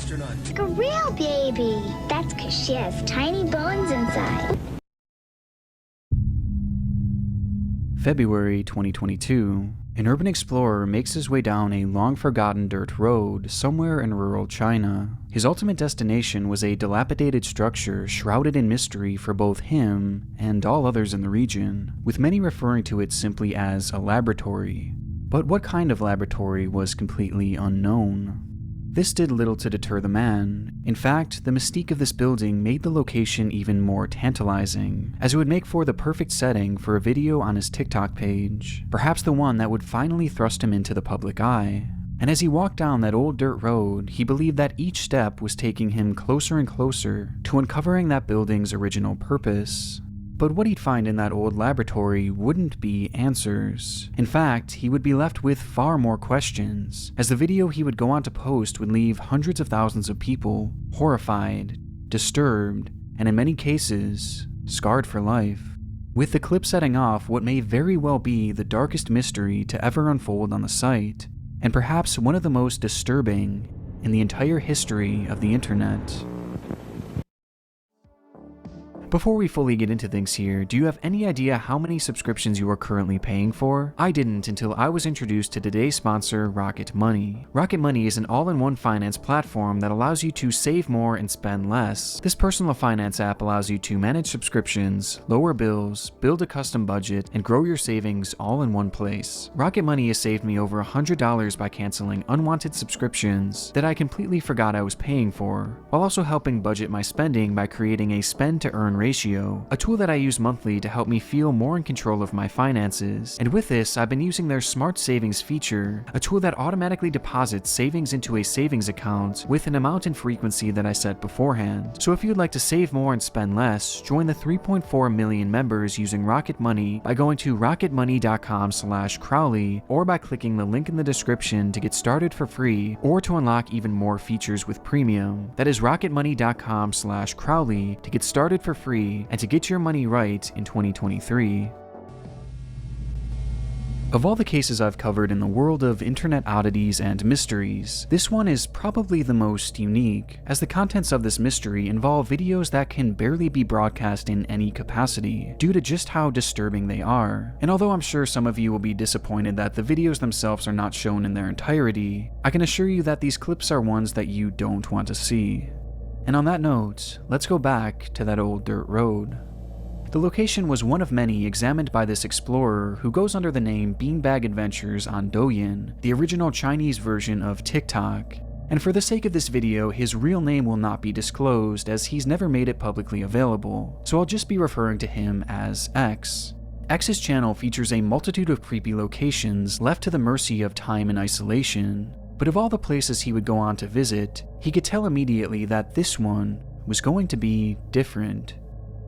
astronaut. Like a real baby. That's because she has tiny bones inside. February 2022, an urban explorer makes his way down a long-forgotten dirt road somewhere in rural China. His ultimate destination was a dilapidated structure shrouded in mystery for both him and all others in the region, with many referring to it simply as a laboratory. But what kind of laboratory was completely unknown. This did little to deter the man. In fact, the mystique of this building made the location even more tantalizing, as it would make for the perfect setting for a video on his TikTok page, perhaps the one that would finally thrust him into the public eye. And as he walked down that old dirt road, he believed that each step was taking him closer and closer to uncovering that building's original purpose. But what he'd find in that old laboratory wouldn't be answers. In fact, he would be left with far more questions, as the video he would go on to post would leave hundreds of thousands of people horrified, disturbed, and in many cases, scarred for life. With the clip setting off what may very well be the darkest mystery to ever unfold on the site, and perhaps one of the most disturbing in the entire history of the internet. Before we fully get into things here, do you have any idea how many subscriptions you are currently paying for? I didn't until I was introduced to today's sponsor, Rocket Money. Rocket Money is an all-in-one finance platform that allows you to save more and spend less. This personal finance app allows you to manage subscriptions, lower bills, build a custom budget, and grow your savings all in one place. Rocket Money has saved me over $100 by canceling unwanted subscriptions that I completely forgot I was paying for, while also helping budget my spending by creating a spend-to-earn ratio, a tool that I use monthly to help me feel more in control of my finances. And with this, I've been using their Smart Savings feature, a tool that automatically deposits savings into a savings account with an amount and frequency that I set beforehand. So if you'd like to save more and spend less, join the 3.4 million members using Rocket Money by going to rocketmoney.com/Crowley or by clicking the link in the description to get started for free or to unlock even more features with premium. That is rocketmoney.com/Crowley to get started for free and to get your money right in 2023. Of all the cases I've covered in the world of internet oddities and mysteries, this one is probably the most unique, as the contents of this mystery involve videos that can barely be broadcast in any capacity, due to just how disturbing they are. And although I'm sure some of you will be disappointed that the videos themselves are not shown in their entirety, I can assure you that these clips are ones that you don't want to see. And on that note, let's go back to that old dirt road. The location was one of many examined by this explorer who goes under the name Beanbag Adventures on Douyin, the original Chinese version of TikTok. And for the sake of this video, his real name will not be disclosed as he's never made it publicly available, so I'll just be referring to him as X. X's channel features a multitude of creepy locations left to the mercy of time and isolation. But of all the places he would go on to visit, he could tell immediately that this one was going to be different.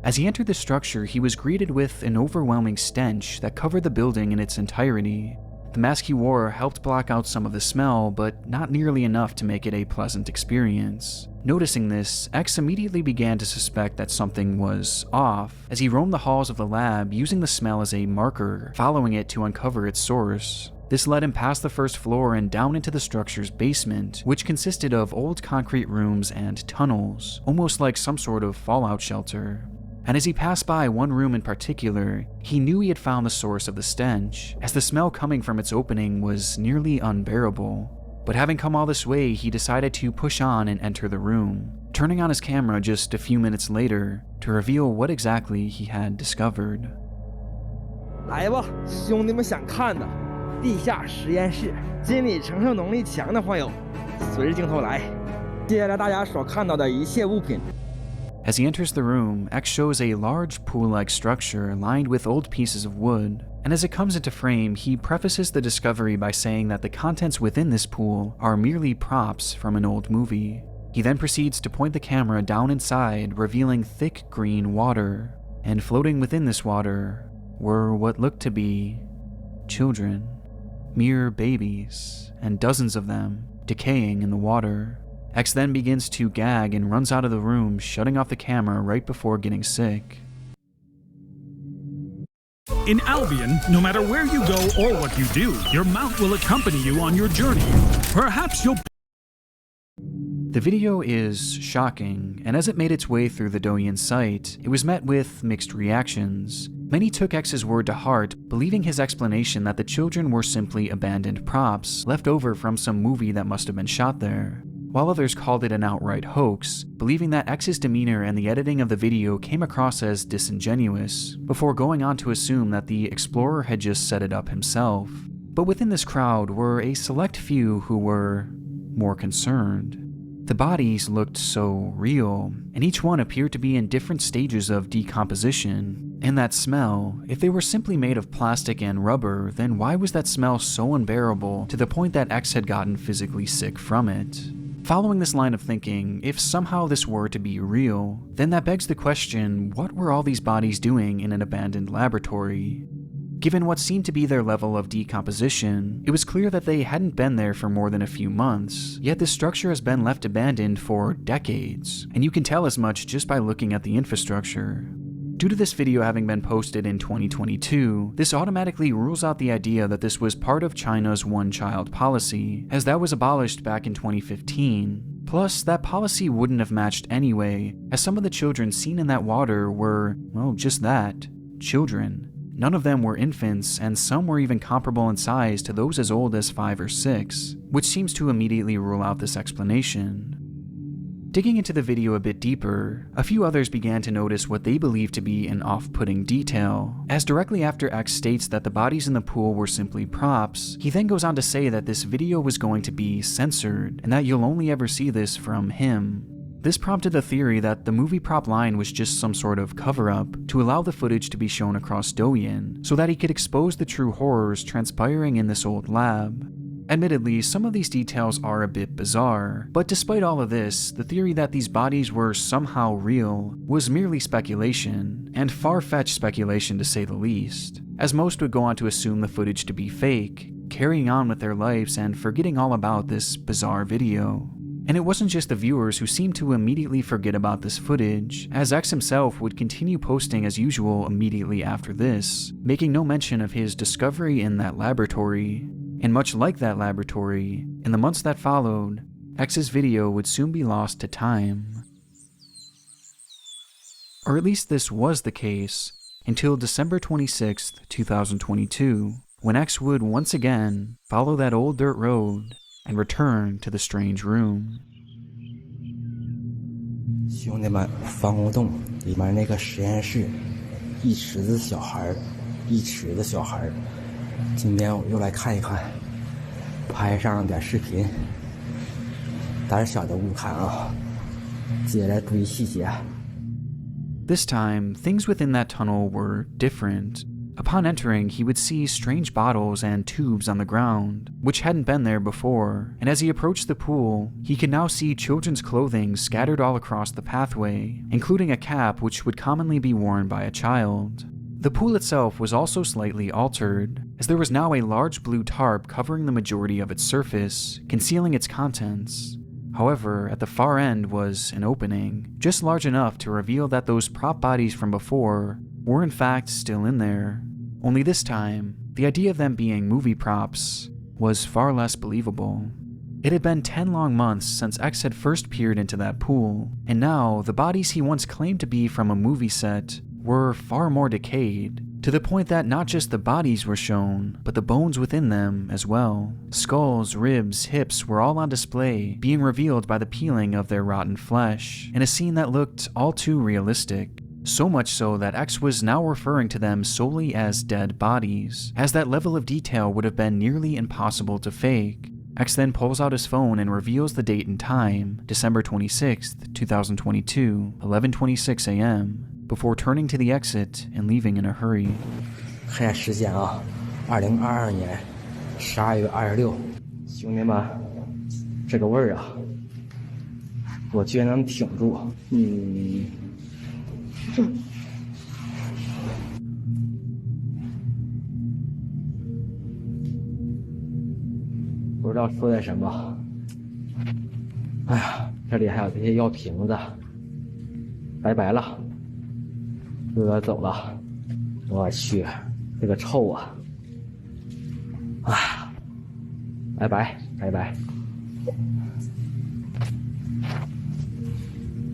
As he entered the structure, he was greeted with an overwhelming stench that covered the building in its entirety. The mask he wore helped block out some of the smell, but not nearly enough to make it a pleasant experience. Noticing this, X immediately began to suspect that something was off, as he roamed the halls of the lab using the smell as a marker, following it to uncover its source. This led him past the first floor and down into the structure's basement, which consisted of old concrete rooms and tunnels, almost like some sort of fallout shelter. And as he passed by one room in particular, he knew he had found the source of the stench, as the smell coming from its opening was nearly unbearable. But having come all this way, he decided to push on and enter the room, turning on his camera just a few minutes later to reveal what exactly he had discovered. 来吧，兄弟们想看的。地下实验室，心理承受能力强的患有，随着镜头来。接下来大家所看到的一切物品。 As he enters the room, X shows a large pool-like structure lined with old pieces of wood, and as it comes into frame, he prefaces the discovery by saying that the contents within this pool are merely props from an old movie. He then proceeds to point the camera down inside, revealing thick green water, and floating within this water were what looked to be children. Mere babies, and dozens of them, decaying in the water. X then begins to gag and runs out of the room, shutting off the camera right before getting sick. In Albion, no matter where you go or what you do, your mount will accompany you on your journey. Perhaps you'll The video is shocking, and as it made its way through the Douyin site, it was met with mixed reactions. Many took X's word to heart, believing his explanation that the children were simply abandoned props left over from some movie that must have been shot there, while others called it an outright hoax, believing that X's demeanor and the editing of the video came across as disingenuous, before going on to assume that the explorer had just set it up himself. But within this crowd were a select few who were more concerned. The bodies looked so real, and each one appeared to be in different stages of decomposition. And that smell, if they were simply made of plastic and rubber, then why was that smell so unbearable to the point that X had gotten physically sick from it? Following this line of thinking, if somehow this were to be real, then that begs the question, what were all these bodies doing in an abandoned laboratory? Given what seemed to be their level of decomposition, it was clear that they hadn't been there for more than a few months, yet this structure has been left abandoned for decades, and you can tell as much just by looking at the infrastructure. Due to this video having been posted in 2022, this automatically rules out the idea that this was part of China's one-child policy, as that was abolished back in 2015. Plus, that policy wouldn't have matched anyway, as some of the children seen in that water were, well, just that, children. None of them were infants, and some were even comparable in size to those as old as 5 or 6, which seems to immediately rule out this explanation. Digging into the video a bit deeper, a few others began to notice what they believed to be an off-putting detail, as directly after X states that the bodies in the pool were simply props, he then goes on to say that this video was going to be censored, and that you'll only ever see this from him. This prompted the theory that the movie prop line was just some sort of cover-up to allow the footage to be shown across Douyin, so that he could expose the true horrors transpiring in this old lab. Admittedly, some of these details are a bit bizarre, but despite all of this, the theory that these bodies were somehow real was merely speculation, and far-fetched speculation to say the least, as most would go on to assume the footage to be fake, carrying on with their lives and forgetting all about this bizarre video. And it wasn't just the viewers who seemed to immediately forget about this footage, as X himself would continue posting as usual immediately after this, making no mention of his discovery in that laboratory. And much like that laboratory, in the months that followed, X's video would soon be lost to time. Or at least this was the case, until December 26, 2022, when X would once again follow that old dirt road and return to the strange room. 兄弟们，防空洞里面那个实验室，一池子小孩，今天我又来看一看，拍上点视频，胆小的勿看啊，接着注意细节。 This time, things within that tunnel were different. Upon entering, he would see strange bottles and tubes on the ground, which hadn't been there before, and as he approached the pool, he could now see children's clothing scattered all across the pathway, including a cap which would commonly be worn by a child. The pool itself was also slightly altered, as there was now a large blue tarp covering the majority of its surface, concealing its contents. However, at the far end was an opening, just large enough to reveal that those prop bodies from before were in fact still in there. Only this time, the idea of them being movie props was far less believable. It had been 10 long months since X had first peered into that pool, and now the bodies he once claimed to be from a movie set were far more decayed, to the point that not just the bodies were shown, but the bones within them as well. Skulls, ribs, hips were all on display, being revealed by the peeling of their rotten flesh, in a scene that looked all too realistic. So much so that X was now referring to them solely as dead bodies, as that level of detail would have been nearly impossible to fake. X then pulls out his phone and reveals the date and time, December 26th, 2022, 11:26 a.m., before turning to the exit and leaving in a hurry. 看时间啊，2022年12月26，兄弟们，这个味儿啊，我居然能挺住，不知道说点什么。哎呀，这里还有这些药瓶子，拜拜了，哥走了。我去，这个臭啊！啊，拜拜拜拜。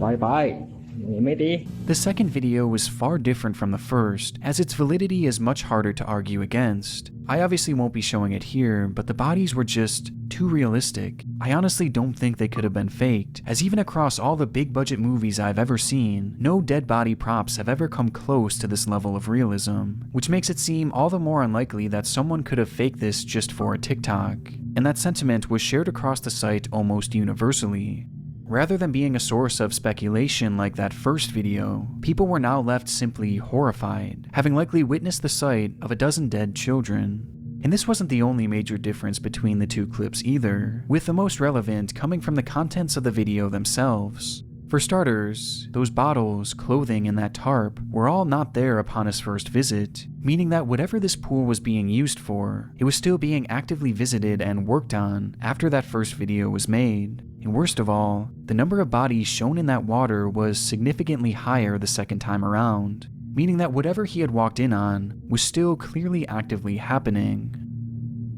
拜拜，你没的。 The second video was far different from the first, as its validity is much harder to argue against. I obviously won't be showing it here, but the bodies were just too realistic. I honestly don't think they could have been faked, as even across all the big budget movies I've ever seen, no dead body props have ever come close to this level of realism, which makes it seem all the more unlikely that someone could have faked this just for a TikTok. And that sentiment was shared across the site almost universally. Rather than being a source of speculation like that first video, people were now left simply horrified, having likely witnessed the sight of a dozen dead children. And this wasn't the only major difference between the two clips either, with the most relevant coming from the contents of the video themselves. For starters, those bottles, clothing, and that tarp were all not there upon his first visit, meaning that whatever this pool was being used for, it was still being actively visited and worked on after that first video was made. And worst of all, the number of bodies shown in that water was significantly higher the second time around, meaning that whatever he had walked in on was still clearly actively happening.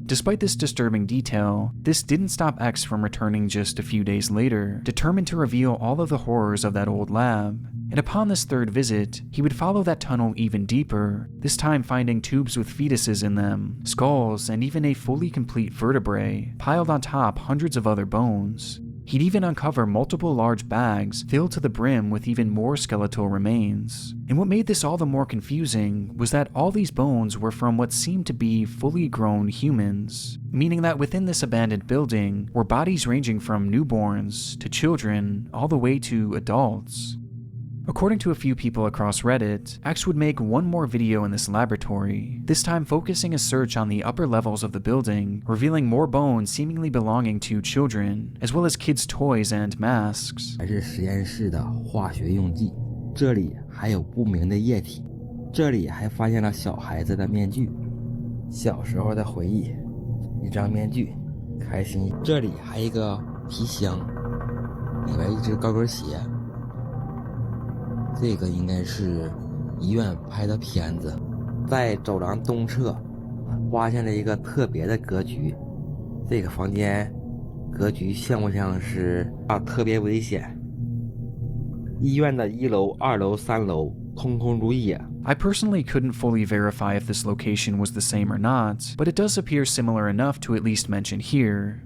Despite this disturbing detail, this didn't stop X from returning just a few days later, determined to reveal all of the horrors of that old lab. And upon this third visit, he would follow that tunnel even deeper, this time finding tubes with fetuses in them, skulls, and even a fully complete vertebrae, piled on top hundreds of other bones. He'd even uncover multiple large bags filled to the brim with even more skeletal remains. And what made this all the more confusing was that all these bones were from what seemed to be fully grown humans, meaning that within this abandoned building were bodies ranging from newborns to children all the way to adults. According to a few people across Reddit, X would make one more video in this laboratory, this time focusing his search on the upper levels of the building, revealing more bones seemingly belonging to children, as well as kids' toys and masks. 还是实验室的化学用剂，这里还有不明的液体，这里还发现了小孩子的面具，小时候的回忆，一张面具，开心。这里还有一个皮箱，里面一只高跟鞋。这个应该是医院拍的片子。在走廊东侧发现了一个特别的格局，这个房间格局像不像是特别危险？医院的1楼、2楼、3楼空空如也。 I personally couldn't fully verify if this location was the same or not, but it does appear similar enough to at least mention here.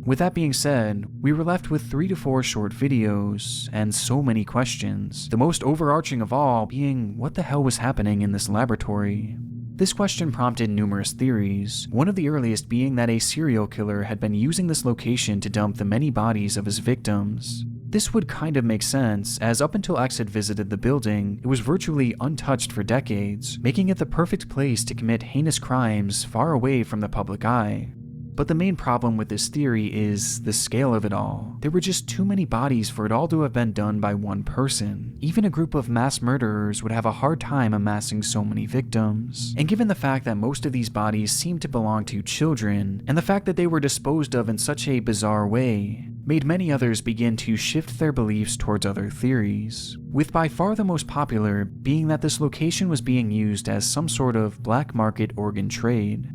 With that being said, we were left with 3 to 4 short videos, and so many questions, the most overarching of all being what the hell was happening in this laboratory. This question prompted numerous theories, one of the earliest being that a serial killer had been using this location to dump the many bodies of his victims. This would kind of make sense, as up until X had visited the building, it was virtually untouched for decades, making it the perfect place to commit heinous crimes far away from the public eye. But the main problem with this theory is the scale of it all. There were just too many bodies for it all to have been done by one person. Even a group of mass murderers would have a hard time amassing so many victims. And given the fact that most of these bodies seemed to belong to children, and the fact that they were disposed of in such a bizarre way, made many others begin to shift their beliefs towards other theories, with by far the most popular being that this location was being used as some sort of black market organ trade.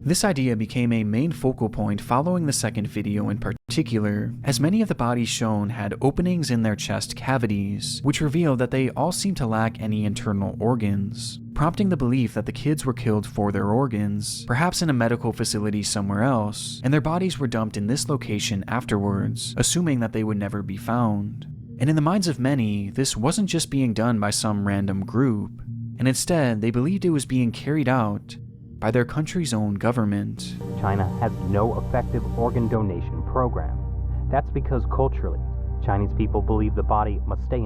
This idea became a main focal point following the second video in particular, as many of the bodies shown had openings in their chest cavities, which revealed that they all seemed to lack any internal organs, prompting the belief that the kids were killed for their organs, perhaps in a medical facility somewhere else, and their bodies were dumped in this location afterwards, assuming that they would never be found. And in the minds of many, this wasn't just being done by some random group, and instead they believed it was being carried out by their country's own government. China has no effective organ donation program. That's because culturally, Chinese people believe the body must stay in